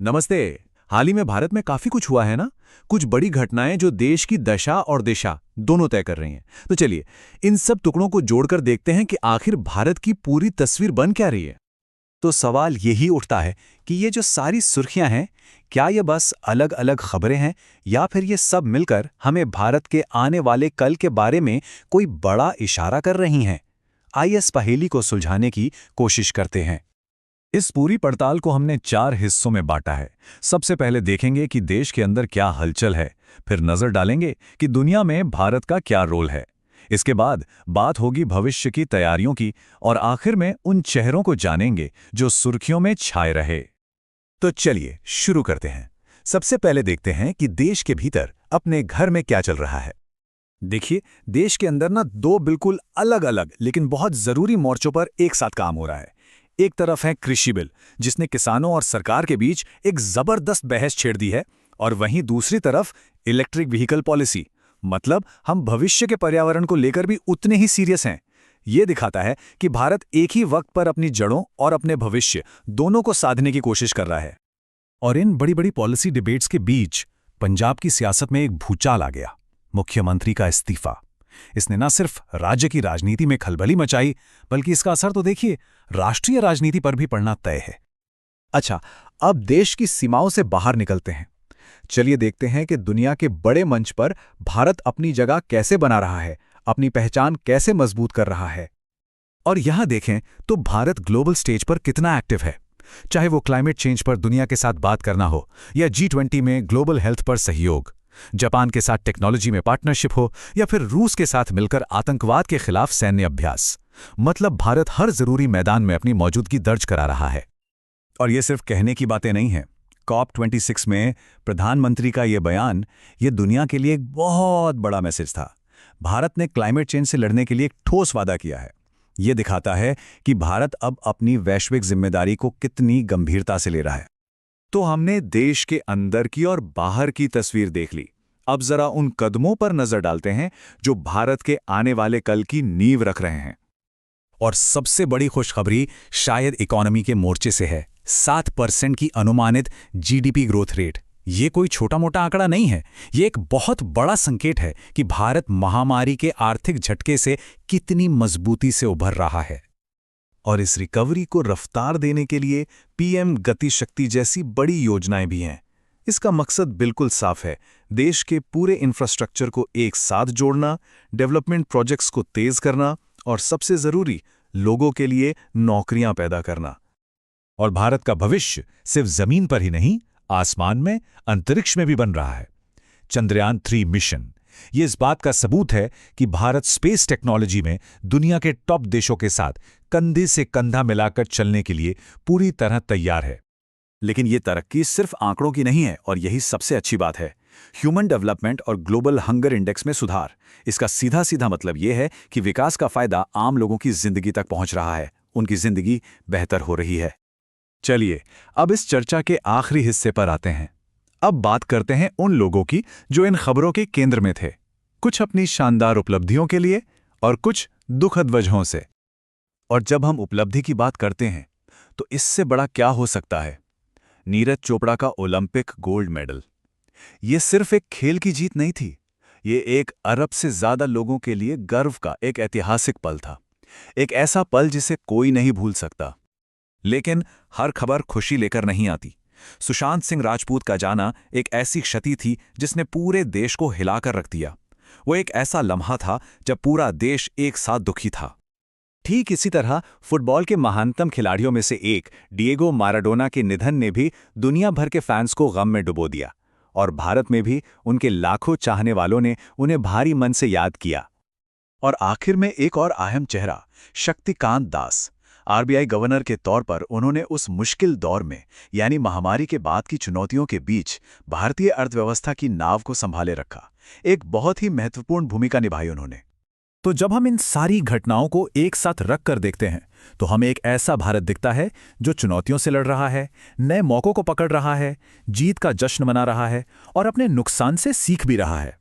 नमस्ते। हाल ही में भारत में काफी कुछ हुआ है ना। कुछ बड़ी घटनाएं जो देश की दशा और दिशा दोनों तय कर रही हैं। तो चलिए इन सब टुकड़ों को जोड़कर देखते हैं कि आखिर भारत की पूरी तस्वीर बन क्या रही है। तो सवाल यही उठता है कि ये जो सारी सुर्खियां हैं, क्या ये बस अलग अलग खबरें हैं या फिर ये सब मिलकर हमें भारत के आने वाले कल के बारे में कोई बड़ा इशारा कर रही हैं। आइए इस पहेली को सुलझाने की कोशिश करते हैं। इस पूरी पड़ताल को हमने 4 हिस्सों में बांटा है। सबसे पहले देखेंगे कि देश के अंदर क्या हलचल है, फिर नजर डालेंगे कि दुनिया में भारत का क्या रोल है। इसके बाद बात होगी भविष्य की तैयारियों की और आखिर में उन चेहरों को जानेंगे जो सुर्खियों में छाए रहे। तो चलिए शुरू करते हैं। सबसे पहले देखते हैं कि देश के भीतर अपने घर में क्या चल रहा है। देखिए, देश के अंदर ना दो बिल्कुल अलग अलग लेकिन बहुत जरूरी मोर्चों पर एक साथ काम हो रहा है। एक तरफ है कृषि बिल, जिसने किसानों और सरकार के बीच एक जबरदस्त बहस छेड़ दी है, और वहीं दूसरी तरफ इलेक्ट्रिक व्हीकल पॉलिसी, मतलब हम भविष्य के पर्यावरण को लेकर भी उतने ही सीरियस हैं। ये दिखाता है कि भारत एक ही वक्त पर अपनी जड़ों और अपने भविष्य दोनों को साधने की कोशिश कर रहा है। और इन बड़ी बड़ी पॉलिसी डिबेट्स के बीच पंजाब की सियासत में एक भूचाल आ गया। मुख्यमंत्री का इस्तीफा। इसने न सिर्फ राज्य की राजनीति में खलबली मचाई, बल्कि इसका असर तो देखिए राष्ट्रीय राजनीति पर भी पड़ना तय है। अच्छा, अब देश की सीमाओं से बाहर निकलते हैं। चलिए देखते हैं कि दुनिया के बड़े मंच पर भारत अपनी जगह कैसे बना रहा है, अपनी पहचान कैसे मजबूत कर रहा है। और यहां देखें तो भारत ग्लोबल स्टेज पर कितना एक्टिव है। चाहे वो क्लाइमेट चेंज पर दुनिया के साथ बात करना हो, या G20 में ग्लोबल हेल्थ पर सहयोग, जापान के साथ टेक्नोलॉजी में पार्टनरशिप हो, या फिर रूस के साथ मिलकर आतंकवाद के खिलाफ सैन्य अभ्यास। मतलब भारत हर जरूरी मैदान में अपनी मौजूदगी दर्ज करा रहा है। और ये सिर्फ कहने की बातें नहीं हैं। COP26 में प्रधानमंत्री का ये बयान, ये दुनिया के लिए एक बहुत बड़ा मैसेज था। भारत ने क्लाइमेट चेंज से लड़ने के लिए एक ठोस वादा किया है। ये दिखाता है कि भारत अब अपनी वैश्विक जिम्मेदारी को कितनी गंभीरता से ले रहा है। तो हमने देश के अंदर की और बाहर की तस्वीर देख ली। अब जरा उन कदमों पर नजर डालते हैं जो भारत के आने वाले कल की नींव रख रहे हैं। और सबसे बड़ी खुशखबरी शायद इकोनॉमी के मोर्चे से है। 7% की अनुमानित GDP ग्रोथ रेट। ये कोई छोटा मोटा आंकड़ा नहीं है। ये एक बहुत बड़ा संकेत है कि भारत महामारी के आर्थिक झटके से कितनी मजबूती से उभर रहा है। और इस रिकवरी को रफ्तार देने के लिए PM गति शक्ति जैसी बड़ी योजनाएं भी हैं। इसका मकसद बिल्कुल साफ है, देश के पूरे इंफ्रास्ट्रक्चर को एक साथ जोड़ना, डेवलपमेंट प्रोजेक्ट्स को तेज करना और सबसे जरूरी, लोगों के लिए नौकरियां पैदा करना। और भारत का भविष्य सिर्फ जमीन पर ही नहीं, आसमान में, अंतरिक्ष में भी बन रहा है। चंद्रयान 3 मिशन ये इस बात का सबूत है कि भारत स्पेस टेक्नोलॉजी में दुनिया के टॉप देशों के साथ कंधे से कंधा मिलाकर चलने के लिए पूरी तरह तैयार है। लेकिन ये तरक्की सिर्फ आंकड़ों की नहीं है, और यही सबसे अच्छी बात है। ह्यूमन डेवलपमेंट और ग्लोबल हंगर इंडेक्स में सुधार। इसका सीधा सीधा मतलब ये है कि विकास का फायदा आम लोगों की जिंदगी तक पहुंच रहा है, उनकी जिंदगी बेहतर हो रही है। चलिए अब इस चर्चा के आखिरी हिस्से पर आते हैं। अब बात करते हैं उन लोगों की जो इन खबरों के केंद्र में थे, कुछ अपनी शानदार उपलब्धियों के लिए और कुछ दुखद वजहों से। और जब हम उपलब्धि की बात करते हैं तो इससे बड़ा क्या हो सकता है। नीरज चोपड़ा का ओलंपिक गोल्ड मेडल, ये सिर्फ एक खेल की जीत नहीं थी, ये 1 अरब से ज्यादा लोगों के लिए गर्व का एक ऐतिहासिक पल था। एक ऐसा पल जिसे कोई नहीं भूल सकता। लेकिन हर खबर खुशी लेकर नहीं आती। सुशांत सिंह राजपूत का जाना एक ऐसी क्षति थी जिसने पूरे देश को हिलाकर रख दिया। वो एक ऐसा लम्हा था जब पूरा देश एक साथ दुखी था। ठीक इसी तरह फुटबॉल के महानतम खिलाड़ियों में से एक डिएगो माराडोना के निधन ने भी दुनिया भर के फैंस को गम में डुबो दिया, और भारत में भी उनके लाखों चाहने वालों ने उन्हें भारी मन से याद किया। और आखिर में एक और अहम चेहरा, शक्तिकांत दास। RBI गवर्नर के तौर पर उन्होंने उस मुश्किल दौर में, यानी महामारी के बाद की चुनौतियों के बीच, भारतीय अर्थव्यवस्था की नाव को संभाले रखा। एक बहुत ही महत्वपूर्ण भूमिका निभाई उन्होंने। तो जब हम इन सारी घटनाओं को एक साथ रख कर देखते हैं तो हमें एक ऐसा भारत दिखता है जो चुनौतियों से लड़ रहा है, नए मौकों को पकड़ रहा है, जीत का जश्न मना रहा है और अपने नुकसान से सीख भी रहा है।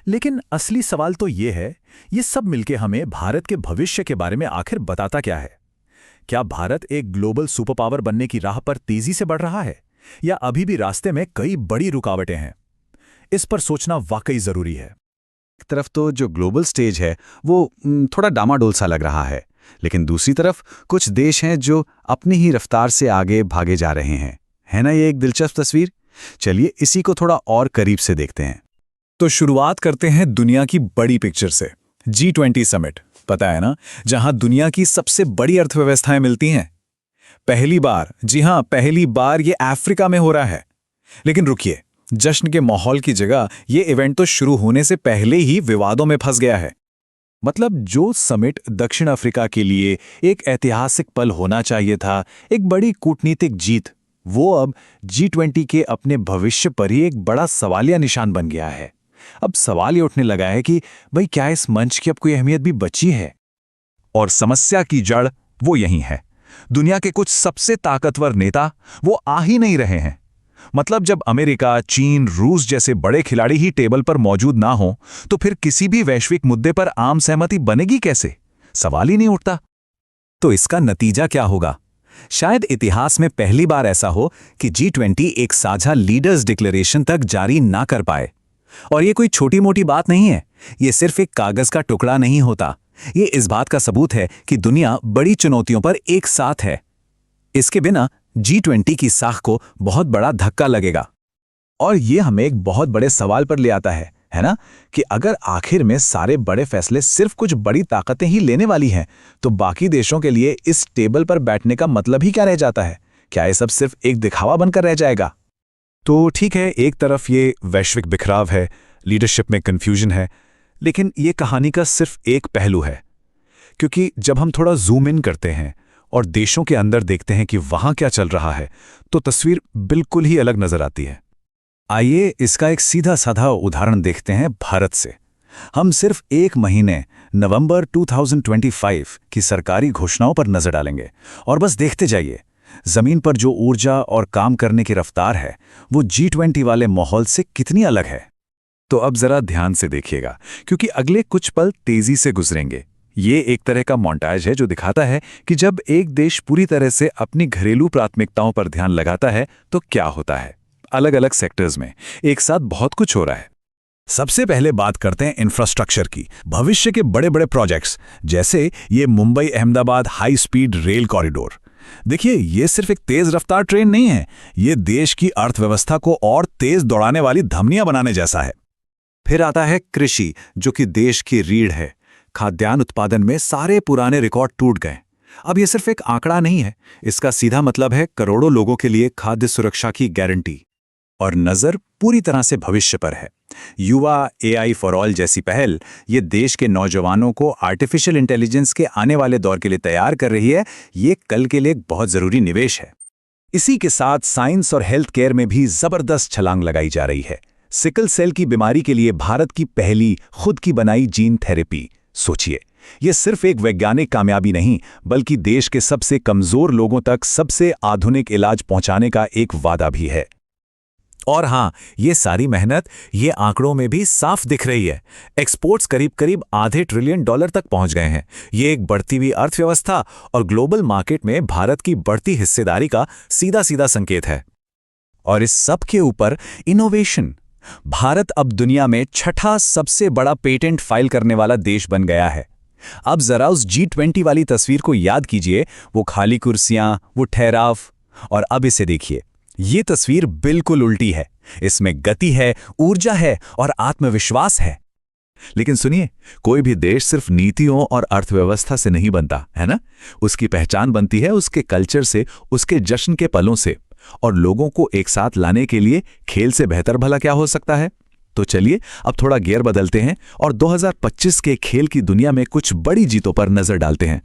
लेकिन असली सवाल तो ये है, ये सब मिलके हमें भारत के भविष्य के बारे में आखिर बताता क्या है। क्या भारत एक ग्लोबल सुपर पावर बनने की राह पर तेजी से बढ़ रहा है, या अभी भी रास्ते में कई बड़ी रुकावटें हैं? इस पर सोचना वाकई जरूरी है। एक तरफ तो जो ग्लोबल स्टेज है वो थोड़ा डामाडोल सा लग रहा है, लेकिन दूसरी तरफ कुछ देश हैं जो अपनी ही रफ्तार से आगे भागे जा रहे हैं। है ना ये एक दिलचस्प तस्वीर? चलिए इसी को थोड़ा और करीब से देखते हैं। तो शुरुआत करते हैं दुनिया की बड़ी पिक्चर से। G20 समिट, पता है ना, जहां दुनिया की सबसे बड़ी अर्थव्यवस्थाएं मिलती हैं। पहली बार, जी हां, पहली बार ये अफ्रीका में हो रहा है। लेकिन रुकिए, जश्न के माहौल की जगह ये इवेंट तो शुरू होने से पहले ही विवादों में फंस गया है। मतलब जो समिट दक्षिण अफ्रीका के लिए एक ऐतिहासिक पल होना चाहिए था, एक बड़ी कूटनीतिक जीत, वो अब G20 के अपने भविष्य पर ही एक बड़ा सवालिया निशान बन गया है। अब सवाल ये उठने लगा है कि भाई क्या इस मंच की अब कोई अहमियत भी बची है? और समस्या की जड़ वो यही है। दुनिया के कुछ सबसे ताकतवर नेता वो आ ही नहीं रहे हैं। मतलब जब अमेरिका, चीन, रूस जैसे बड़े खिलाड़ी ही टेबल पर मौजूद ना हो, तो फिर किसी भी वैश्विक मुद्दे पर आम सहमति बनेगी कैसे? सवाल ही नहीं उठता। तो इसका नतीजा क्या होगा? शायद इतिहास में पहली बार ऐसा हो कि G20 एक साझा लीडर्स डिक्लेरेशन तक जारी ना कर पाए। और ये कोई छोटी मोटी बात नहीं है, ये सिर्फ एक कागज का टुकड़ा नहीं होता, ये इस बात का सबूत है कि दुनिया बड़ी चुनौतियों पर एक साथ है। इसके बिना G20 की साख को बहुत बड़ा धक्का लगेगा। और ये हमें एक बहुत बड़े सवाल पर ले आता है ना, कि अगर आखिर में सारे बड़े फैसले सिर्फ कुछ बड़ी ताकतें ही लेने वाली हैं, तो बाकी देशों के लिए इस टेबल पर बैठने का मतलब ही क्या रह जाता है? क्या ये सब सिर्फ एक दिखावा बनकर रह जाएगा? तो ठीक है, एक तरफ ये वैश्विक बिखराव है, लीडरशिप में कंफ्यूजन है, लेकिन ये कहानी का सिर्फ एक पहलू है। क्योंकि जब हम थोड़ा जूम इन करते हैं और देशों के अंदर देखते हैं कि वहां क्या चल रहा है, तो तस्वीर बिल्कुल ही अलग नजर आती है। आइए इसका एक सीधा साधा उदाहरण देखते हैं भारत से। हम सिर्फ एक महीने नवंबर 2025 की सरकारी घोषणाओं पर नजर डालेंगे और बस देखते जाइए, जमीन पर जो ऊर्जा और काम करने की रफ्तार है वो G20 वाले माहौल से कितनी अलग है। तो अब जरा ध्यान से देखिएगा, क्योंकि अगले कुछ पल तेजी से गुजरेंगे। ये एक तरह का मोंटाज है जो दिखाता है कि जब एक देश पूरी तरह से अपनी घरेलू प्राथमिकताओं पर ध्यान लगाता है तो क्या होता है। अलग अलग सेक्टर्स में एक साथ बहुत कुछ हो रहा है। सबसे पहले बात करते हैं इंफ्रास्ट्रक्चर की। भविष्य के बड़े बड़े प्रोजेक्ट्स, जैसे ये Mumbai Ahmedabad high speed rail corridor. देखिए, ये सिर्फ एक तेज रफ्तार ट्रेन नहीं है, ये देश की अर्थव्यवस्था को और तेज दौड़ाने वाली धमनियां बनाने जैसा है। फिर आता है कृषि, जो कि देश की रीढ़ है। खाद्यान्न उत्पादन में सारे पुराने रिकॉर्ड टूट गए। अब ये सिर्फ एक आंकड़ा नहीं है, इसका सीधा मतलब है करोड़ों लोगों के लिए खाद्य सुरक्षा की गारंटी। और नजर पूरी तरह से भविष्य पर है। युवा AI फॉर ऑल जैसी पहल ये देश के नौजवानों को आर्टिफिशियल इंटेलिजेंस के आने वाले दौर के लिए तैयार कर रही है। ये कल के लिए एक बहुत जरूरी निवेश है। इसी के साथ साइंस और हेल्थ केयर में भी जबरदस्त छलांग लगाई जा रही है। सिकल सेल की बीमारी के लिए भारत की पहली खुद की बनाई जीन थेरेपी। सोचिए, यह सिर्फ एक वैज्ञानिक कामयाबी नहीं, बल्कि देश के सबसे कमजोर लोगों तक सबसे आधुनिक इलाज पहुंचाने का एक वादा भी है। और हां, ये सारी मेहनत ये आंकड़ों में भी साफ दिख रही है। एक्सपोर्ट्स करीब करीब $5 ट्रिलियन तक पहुंच गए हैं। ये एक बढ़ती हुई अर्थव्यवस्था और ग्लोबल मार्केट में भारत की बढ़ती हिस्सेदारी का सीधा सीधा संकेत है। और इस सब के ऊपर इनोवेशन। भारत अब दुनिया में छठा सबसे बड़ा पेटेंट फाइल करने वाला देश बन गया है। अब जरा उस G20 वाली तस्वीर को याद कीजिए, वो खाली कुर्सियां, वो ठहराव, और अब इसे देखिए, ये तस्वीर बिल्कुल उल्टी है। इसमें गति है, ऊर्जा है और आत्मविश्वास है। लेकिन सुनिए, कोई भी देश सिर्फ नीतियों और अर्थव्यवस्था से नहीं बनता, है ना? उसकी पहचान बनती है उसके कल्चर से, उसके जश्न के पलों से। और लोगों को एक साथ लाने के लिए खेल से बेहतर भला क्या हो सकता है? तो चलिए अब थोड़ा गियर बदलते हैं और 2025 के खेल की दुनिया में कुछ बड़ी जीतों पर नजर डालते हैं।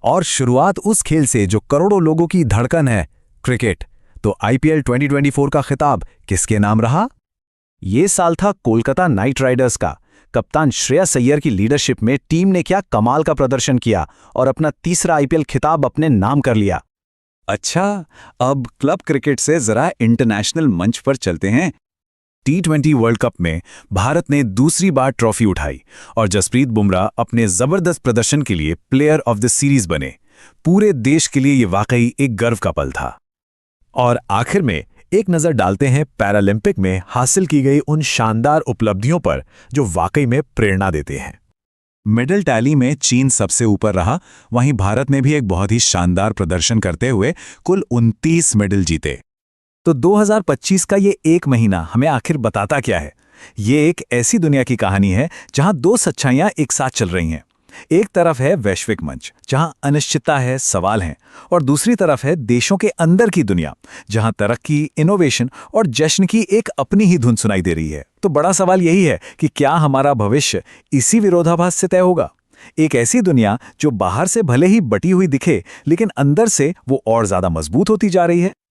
और शुरुआत उस खेल से जो करोड़ों लोगों की धड़कन है, क्रिकेट। तो IPL 2024 का खिताब किसके नाम रहा? ये साल था कोलकाता नाइट राइडर्स का। कप्तान श्रेयस अय्यर की लीडरशिप में टीम ने क्या कमाल का प्रदर्शन किया और अपना तीसरा IPL खिताब अपने नाम कर लिया। अच्छा, अब क्लब क्रिकेट से जरा इंटरनेशनल मंच पर चलते हैं। T20 वर्ल्ड कप में भारत ने दूसरी बार ट्रॉफी उठाई और जसप्रीत बुमराह अपने जबरदस्त प्रदर्शन के लिए प्लेयर ऑफ द सीरीज बने। पूरे देश के लिए ये वाकई एक गर्व का पल था। और आखिर में एक नज़र डालते हैं पैरालंपिक में हासिल की गई उन शानदार उपलब्धियों पर जो वाकई में प्रेरणा देते हैं। मेडल टैली में चीन सबसे ऊपर रहा, वहीं भारत ने भी एक बहुत ही शानदार प्रदर्शन करते हुए कुल 29 मेडल जीते। तो 2025 का ये एक महीना हमें आखिर बताता क्या है? ये एक ऐसी दुनिया की कहानी है जहां दो सच्चाइयां एक साथ चल रही हैं। एक तरफ है वैश्विक मंच, जहां अनिश्चितता है, सवाल हैं, और दूसरी तरफ है देशों के अंदर की दुनिया, जहां तरक्की, इनोवेशन और जश्न की एक अपनी ही धुन सुनाई दे रही है। तो बड़ा सवाल यही है कि क्या हमारा भविष्य इसी विरोधाभास से तय होगा? एक ऐसी दुनिया जो बाहर से भले ही बटी हुई दिखे, लेकिन अंदर से वो और ज्यादा मजबूत होती जा रही है।